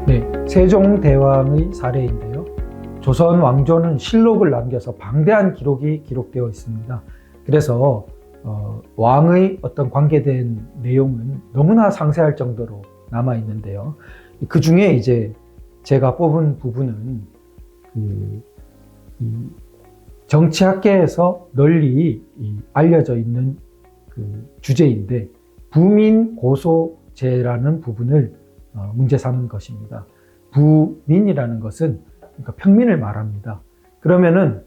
네, 세종대왕의 사례인데요. 조선 왕조는 실록을 남겨서 방대한 기록이 기록되어 있습니다. 그래서 왕의 어떤 관계된 내용은 너무나 상세할 정도로 남아 있는데요. 그 중에 이제 제가 뽑은 부분은 이 정치학계에서 널리 알려져 있는 그 주제인데, 부민고소제라는 부분을 문제 삼은 것입니다. 부민이라는 것은 그러니까 평민을 말합니다. 그러면은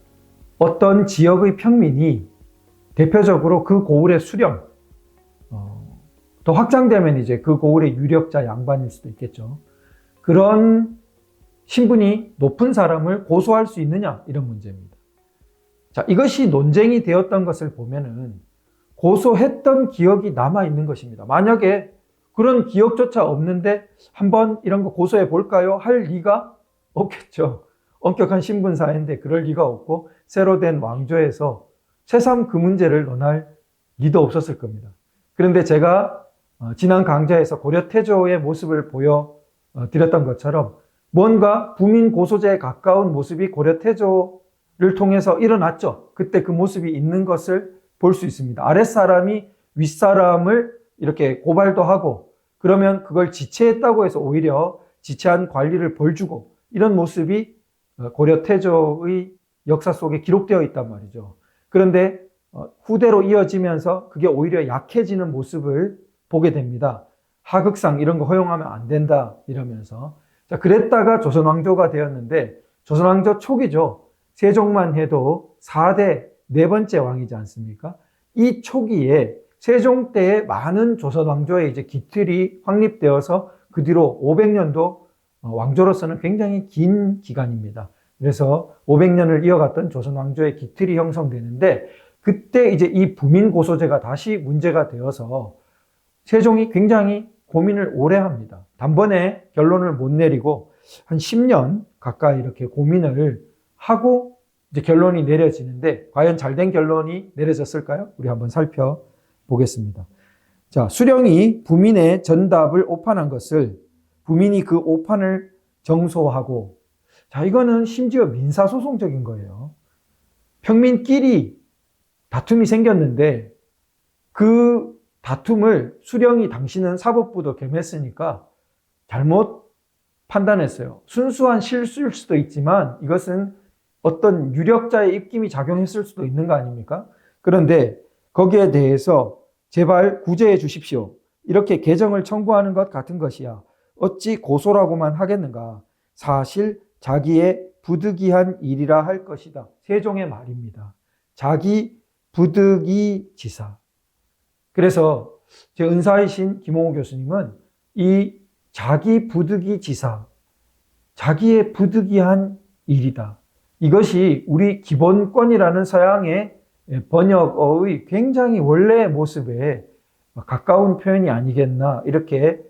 어떤 지역의 평민이 대표적으로 그 고을의 수령, 더 확장되면 이제 그 고을의 유력자 양반일 수도 있겠죠. 그런 신분이 높은 사람을 고소할 수 있느냐, 이런 문제입니다. 자, 이것이 논쟁이 되었던 것을 보면은 고소했던 기억이 남아 있는 것입니다. 만약에 그런 기억조차 없는데 한번 이런 거 고소해 볼까요? 할 리가 없겠죠. 엄격한 신분사회인데 그럴 리가 없고, 새로 된 왕조에서 새삼 그 문제를 논할 리도 없었을 겁니다. 그런데 제가 지난 강좌에서 고려태조의 모습을 보여드렸던 것처럼 뭔가 부민고소제에 가까운 모습이 고려태조를 통해서 일어났죠. 그때 그 모습이 있는 것을 볼 수 있습니다. 아랫사람이 윗사람을 이렇게 고발도 하고, 그러면 그걸 지체했다고 해서 오히려 지체한 관리를 벌주고, 이런 모습이 고려태조의 역사 속에 기록되어 있단 말이죠. 그런데 후대로 이어지면서 그게 오히려 약해지는 모습을 보게 됩니다. 하극상 이런 거 허용하면 안 된다 이러면서. 자, 그랬다가 조선왕조가 되었는데, 조선왕조 초기죠. 세종만 해도 4대 네 번째 왕이지 않습니까? 이 초기에 세종 때에 많은 조선 왕조의 이제 기틀이 확립되어서 그 뒤로 500년도 왕조로서는 굉장히 긴 기간입니다. 그래서 500년을 이어갔던 조선 왕조의 기틀이 형성되는데, 그때 이제 이 부민고소제가 다시 문제가 되어서 세종이 굉장히 고민을 오래 합니다. 단번에 결론을 못 내리고 한 10년 가까이 이렇게 고민을 하고 이제 결론이 내려지는데, 과연 잘된 결론이 내려졌을까요? 우리 한번 살펴보겠습니다. 자, 수령이 부민의 전답을 오판한 것을 부민이 그 오판을 정소하고, 자, 이거는 심지어 민사소송적인 거예요. 평민끼리 다툼이 생겼는데 그 다툼을 수령이 당신은 사법부도 겸했으니까 잘못 판단했어요. 순수한 실수일 수도 있지만 이것은 어떤 유력자의 입김이 작용했을 수도 있는 거 아닙니까? 그런데 거기에 대해서 제발 구제해 주십시오, 이렇게 개정을 청구하는 것 같은 것이야 어찌 고소라고만 하겠는가. 사실 자기의 부득이한 일이라 할 것이다. 세종의 말입니다. 자기 부득이 지사. 그래서 제 은사이신 김홍우 교수님은 이 자기 부득이 지사, 자기의 부득이한 일이다, 이것이 우리 기본권이라는 서양의 번역어의 굉장히 원래의 모습에 가까운 표현이 아니겠나, 이렇게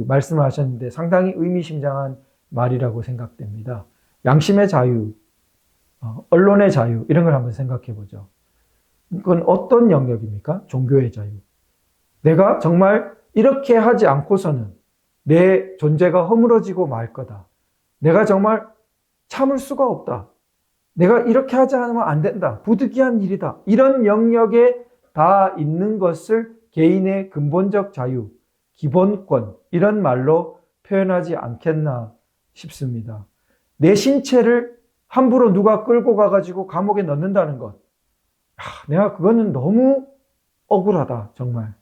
말씀을 하셨는데 상당히 의미심장한 말이라고 생각됩니다. 양심의 자유, 언론의 자유, 이런 걸 한번 생각해 보죠. 그건 어떤 영역입니까? 종교의 자유. 내가 정말 이렇게 하지 않고서는 내 존재가 허물어지고 말 거다. 내가 정말 참을 수가 없다. 내가 이렇게 하지 않으면 안 된다. 부득이한 일이다. 이런 영역에 다 있는 것을 개인의 근본적 자유, 기본권, 이런 말로 표현하지 않겠나 싶습니다. 내 신체를 함부로 누가 끌고 가가지고 감옥에 넣는다는 것. 내가 그거는 너무 억울하다. 정말.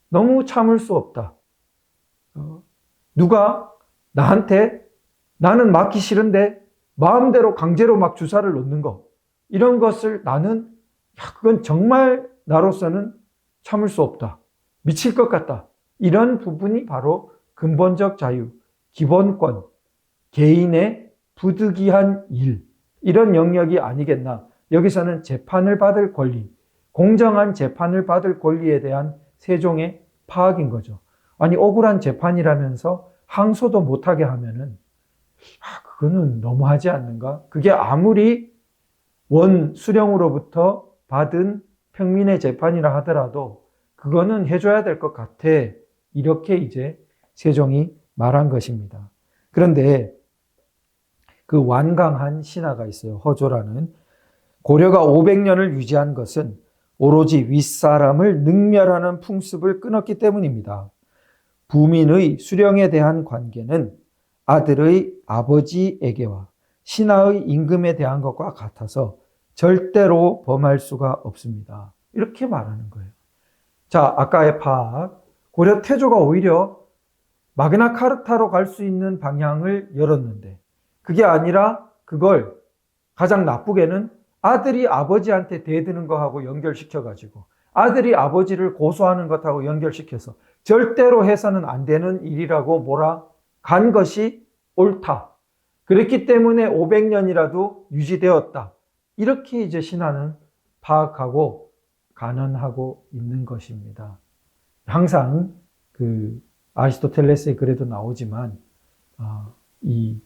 너무 참을 수 없다. 누가 나한테 나는 맞기 싫은데 마음대로 강제로 막 주사를 놓는 거, 이런 것을 나는 그건 정말 나로서는 참을 수 없다. 미칠 것 같다. 이런 부분이 바로 근본적 자유, 기본권, 개인의 부득이한 일, 이런 영역이 아니겠나. 여기서는 재판을 받을 권리, 공정한 재판을 받을 권리에 대한 세종의 파악인 거죠. 아니, 억울한 재판이라면서 항소도 못하게 하면은 그거는 너무하지 않는가? 그게 아무리 원 수령으로부터 받은 평민의 재판이라 하더라도 그거는 해줘야 될 것 같아. 이렇게 이제 세종이 말한 것입니다. 그런데 그 완강한 신하가 있어요. 허조라는. 고려가 500년을 유지한 것은 오로지 윗사람을 능멸하는 풍습을 끊었기 때문입니다. 부민의 수령에 대한 관계는 아들의 아버지에게와 신하의 임금에 대한 것과 같아서 절대로 범할 수가 없습니다. 이렇게 말하는 거예요. 자, 아까의 파악. 고려 태조가 오히려 마그나카르타로 갈 수 있는 방향을 열었는데 그게 아니라 그걸 가장 나쁘게는 아들이 아버지한테 대드는 거하고 연결시켜가지고 아들이 아버지를 고소하는 것하고 연결시켜서 절대로 해서는 안 되는 일이라고 몰아간 것이 옳다. 그랬기 때문에 500년이라도 유지되었다. 이렇게 이제 신하는 파악하고 간언하고 있는 것입니다. 항상 그 아리스토텔레스의 글에도 나오지만 이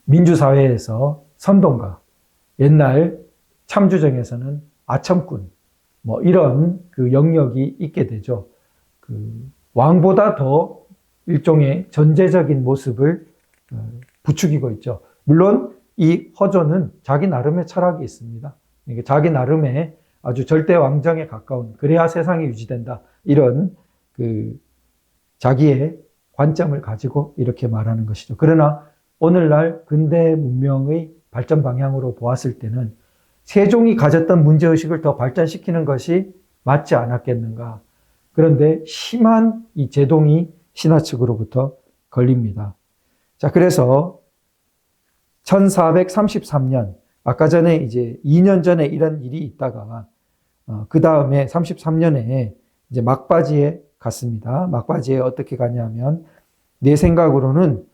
민주사회에서 선동가, 옛날 참주정에서는 아첨꾼, 뭐 이런 그 영역이 있게 되죠. 그 왕보다 더 일종의 전제적인 모습을 부추기고 있죠. 물론 이 허조는 자기 나름의 철학이 있습니다. 자기 나름의 아주 절대 왕정에 가까운, 그래야 세상이 유지된다, 이런 그 자기의 관점을 가지고 이렇게 말하는 것이죠. 그러나 오늘날 근대 문명의 발전 방향으로 보았을 때는 세종이 가졌던 문제의식을 더 발전시키는 것이 맞지 않았겠는가. 그런데 심한 이 제동이 신하 측으로부터 걸립니다. 자, 그래서 1433년, 아까 전에 이제 2년 전에 이런 일이 있다가 그 다음에 33년에 이제 막바지에 갔습니다. 막바지에 어떻게 가냐면 내 생각으로는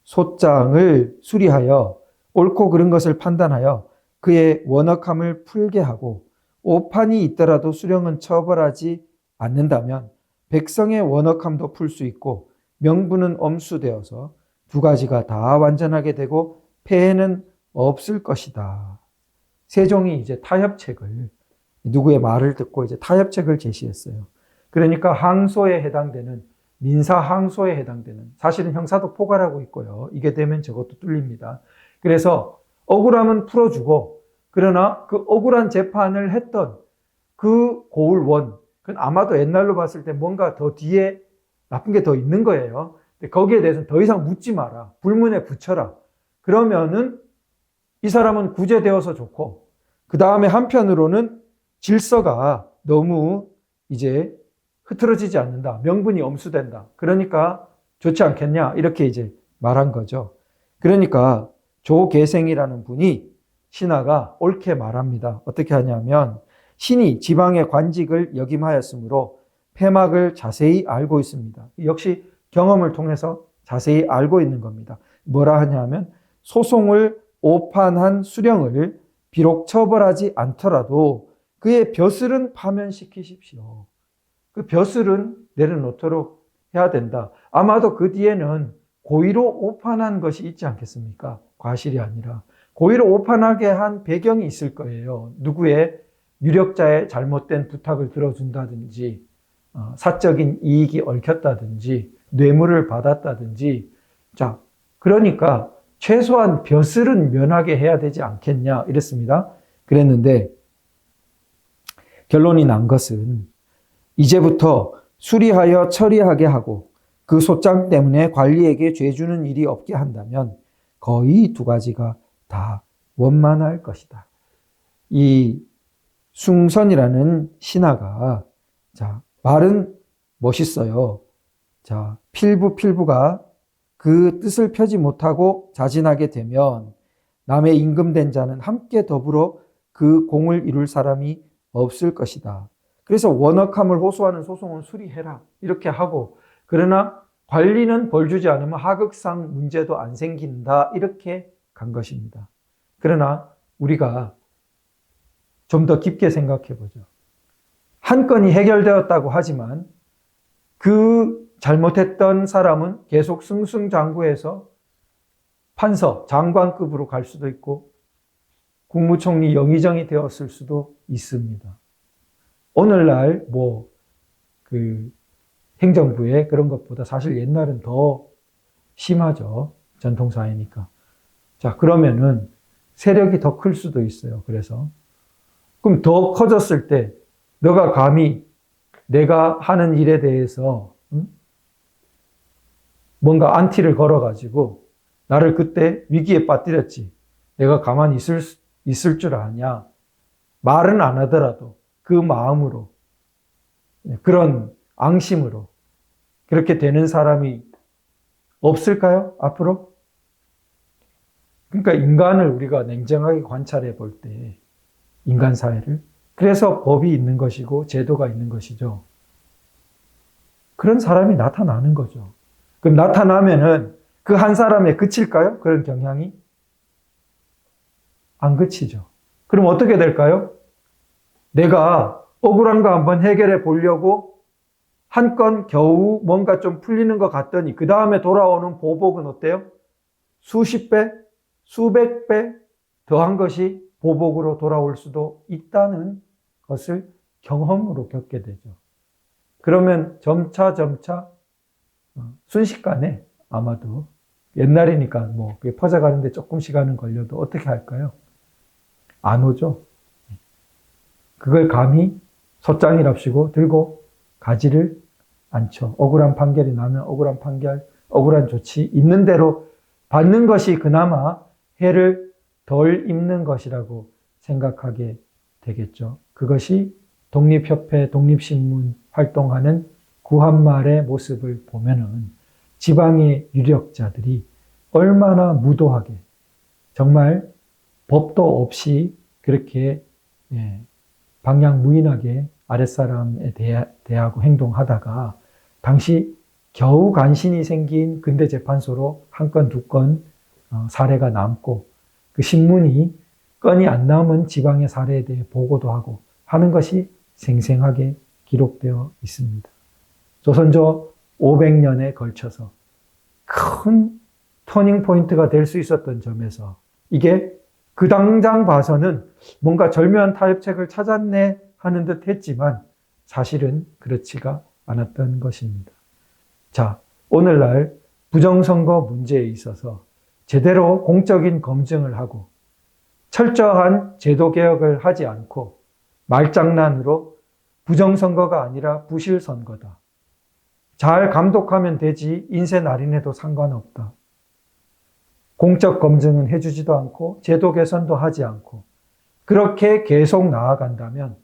소장을 수리하여 옳고 그른 것을 판단하여 그의 원역함을 풀게 하고 오판이 있더라도 수령은 처벌하지 않는다면 백성의 원역함도 풀 수 있고 명분은 엄수되어서 두 가지가 다 완전하게 되고 폐해는 없을 것이다. 세종이 이제 타협책을, 누구의 말을 듣고 이제 타협책을 제시했어요. 그러니까 항소에 해당되는, 민사 항소에 해당되는, 사실은 형사도 포괄하고 있고요. 이게 되면 저것도 뚫립니다. 그래서 억울함은 풀어주고, 그러나 그 억울한 재판을 했던 그 고을원, 그건 아마도 옛날로 봤을 때 뭔가 더 뒤에 나쁜 게 더 있는 거예요. 근데 거기에 대해서는 더 이상 묻지 마라. 불문에 붙여라. 그러면은 이 사람은 구제되어서 좋고, 그 다음에 한편으로는 질서가 너무 이제 흐트러지지 않는다. 명분이 엄수된다. 그러니까 좋지 않겠냐. 이렇게 이제 말한 거죠. 그러니까 조계생이라는 분이 신하가 옳게 말합니다. 어떻게 하냐면 신이 지방의 관직을 역임하였으므로 폐막을 자세히 알고 있습니다. 역시 경험을 통해서 자세히 알고 있는 겁니다. 뭐라 하냐면 소송을 오판한 수령을 비록 처벌하지 않더라도 그의 벼슬은 파면시키십시오. 그 벼슬은 내려놓도록 해야 된다. 아마도 그 뒤에는 고의로 오판한 것이 있지 않겠습니까? 과실이 아니라. 고의로 오판하게 한 배경이 있을 거예요. 누구의 유력자의 잘못된 부탁을 들어준다든지, 사적인 이익이 얽혔다든지, 뇌물을 받았다든지. 자, 그러니까 최소한 벼슬은 면하게 해야 되지 않겠냐 이랬습니다. 그랬는데 결론이 난 것은 이제부터 수리하여 처리하게 하고 그 소장 때문에 관리에게 죄 주는 일이 없게 한다면 거의 두 가지가 다 원만할 것이다. 이 숭선이라는 신하가, 자, 말은 멋있어요. 자, 필부가 그 뜻을 펴지 못하고 자진하게 되면 남의 임금된 자는 함께 더불어 그 공을 이룰 사람이 없을 것이다. 그래서 원역함을 호소하는 소송은 수리해라. 이렇게 하고, 그러나 관리는 벌 주지 않으면 하극상 문제도 안 생긴다. 이렇게 간 것입니다. 그러나 우리가 좀 더 깊게 생각해 보죠. 한 건이 해결되었다고 하지만 그 잘못했던 사람은 계속 승승장구해서 판서, 장관급으로 갈 수도 있고 국무총리 영의정이 되었을 수도 있습니다. 오늘날 그 행정부의 그런 것보다 사실 옛날은 더 심하죠. 전통사회니까. 자, 그러면은 세력이 더 클 수도 있어요. 그래서. 그럼 더 커졌을 때 너가 감히 내가 하는 일에 대해서 뭔가 안티를 걸어가지고 나를 그때 위기에 빠뜨렸지. 내가 가만히 있을 줄 아냐. 말은 안 하더라도 그 마음으로, 그런 앙심으로 그렇게 되는 사람이 없을까요? 앞으로? 그러니까 인간을 우리가 냉정하게 관찰해 볼 때, 인간 사회를, 그래서 법이 있는 것이고 제도가 있는 것이죠. 그런 사람이 나타나는 거죠. 그럼 나타나면은 그 한 사람에 그칠까요? 그런 경향이? 안 그치죠. 그럼 어떻게 될까요? 내가 억울한 거 한번 해결해 보려고 한 건 겨우 뭔가 좀 풀리는 것 같더니 그 다음에 돌아오는 보복은 어때요? 수십 배, 수백 배 더한 것이 보복으로 돌아올 수도 있다는 것을 경험으로 겪게 되죠. 그러면 점차 순식간에 아마도 옛날이니까 뭐 그게 퍼져가는데 조금 시간은 걸려도 어떻게 할까요? 안 오죠. 그걸 감히 솥장이랍시고 들고 가지를 않죠. 억울한 판결이 나면 억울한 판결, 억울한 조치 있는 대로 받는 것이 그나마 해를 덜 입는 것이라고 생각하게 되겠죠. 그것이 독립협회, 독립신문 활동하는 구한말의 모습을 보면은 지방의 유력자들이 얼마나 무도하게, 정말 법도 없이 그렇게 방향무인하게 아랫사람에 대하고 행동하다가 당시 겨우 간신히 생긴 근대재판소로 한 건, 두 건 사례가 남고 그 신문이 건이 안 남은 지방의 사례에 대해 보고도 하고 하는 것이 생생하게 기록되어 있습니다. 조선조 500년에 걸쳐서 큰 터닝 포인트가 될 수 있었던 점에서 이게 그 당장 봐서는 뭔가 절묘한 타협책을 찾았네 하는 듯 했지만 사실은 그렇지가 않았던 것입니다. 자, 오늘날 부정선거 문제에 있어서 제대로 공적인 검증을 하고 철저한 제도개혁을 하지 않고 말장난으로 부정선거가 아니라 부실선거다. 잘 감독하면 되지 인쇄 날인해도 상관없다. 공적 검증은 해주지도 않고 제도 개선도 하지 않고 그렇게 계속 나아간다면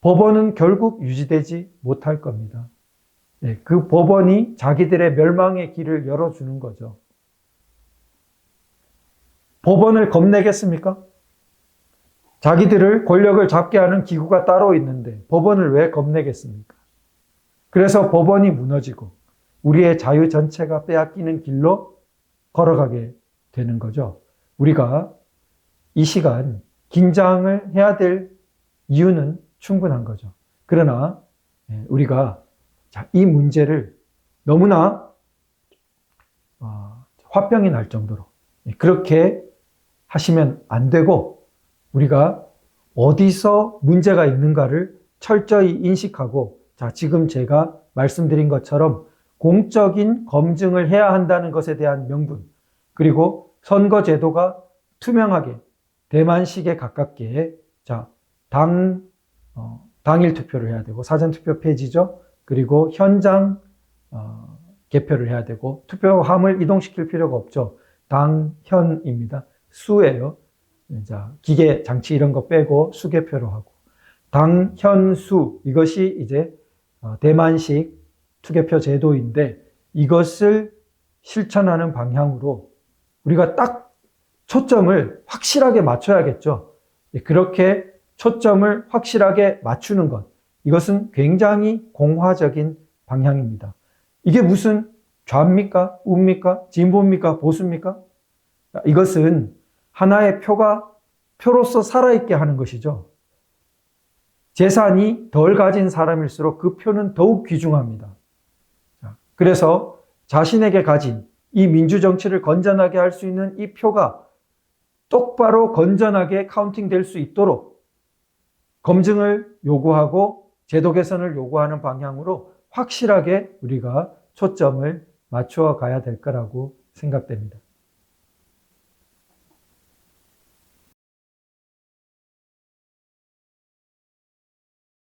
법원은 결국 유지되지 못할 겁니다. 그 법원이 자기들의 멸망의 길을 열어주는 거죠. 법원을 겁내겠습니까? 자기들을 권력을 잡게 하는 기구가 따로 있는데 법원을 왜 겁내겠습니까? 그래서 법원이 무너지고 우리의 자유 전체가 빼앗기는 길로 걸어가게 되는 거죠. 우리가 이 시간 긴장을 해야 될 이유는 충분한 거죠. 그러나 우리가 이 문제를 너무나 화병이 날 정도로 그렇게 하시면 안 되고 우리가 어디서 문제가 있는가를 철저히 인식하고 지금 제가 말씀드린 것처럼 공적인 검증을 해야 한다는 것에 대한 명분 그리고 선거제도가 투명하게 대만식에 가깝게 당일 투표를 해야 되고 사전투표 폐지죠. 그리고 현장 개표를 해야 되고 투표함을 이동시킬 필요가 없죠. 당현입니다. 수예요. 기계 장치 이런 거 빼고 수개표로 하고 당현수 이것이 이제 대만식 투개표 제도인데 이것을 실천하는 방향으로 우리가 딱 초점을 확실하게 맞춰야겠죠. 그렇게 초점을 확실하게 맞추는 것 이것은 굉장히 공화적인 방향입니다. 이게 무슨 좌입니까? 우입니까? 진보입니까? 보수입니까? 이것은 하나의 표로서 살아있게 하는 것이죠. 재산이 덜 가진 사람일수록 그 표는 더욱 귀중합니다. 그래서 자신에게 가진 이 민주정치를 건전하게 할 수 있는 이 표가 똑바로 건전하게 카운팅될 수 있도록 검증을 요구하고 제도 개선을 요구하는 방향으로 확실하게 우리가 초점을 맞추어 가야 될 거라고 생각됩니다.